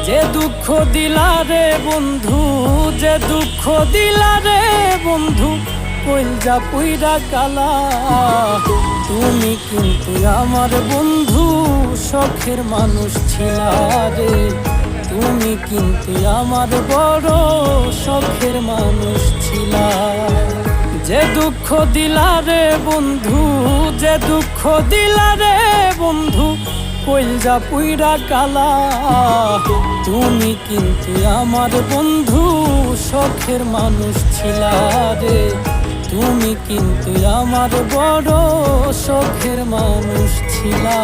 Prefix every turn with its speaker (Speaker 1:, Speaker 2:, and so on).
Speaker 1: যে দুঃখ দিলা রে বন্ধু, যে দুঃখ দিলা রে বন্ধু, কইলজা পুইরা কালা। তুমি কিন্তু আমার বন্ধু শখের মানুষ ছিলা রে, তুমি কিন্তু আমার বড় শখের মানুষ ছিলা। যে দুঃখ দিলা রে বন্ধু, যে দুঃখ দিলা রে বন্ধু, কইলজা পুইরা কালা। তুমি কিন্তু আমার বন্ধু শখের মানুষ ছিলা রে, তুমি কিন্তু আমার বড় শখের মানুষ ছিলা।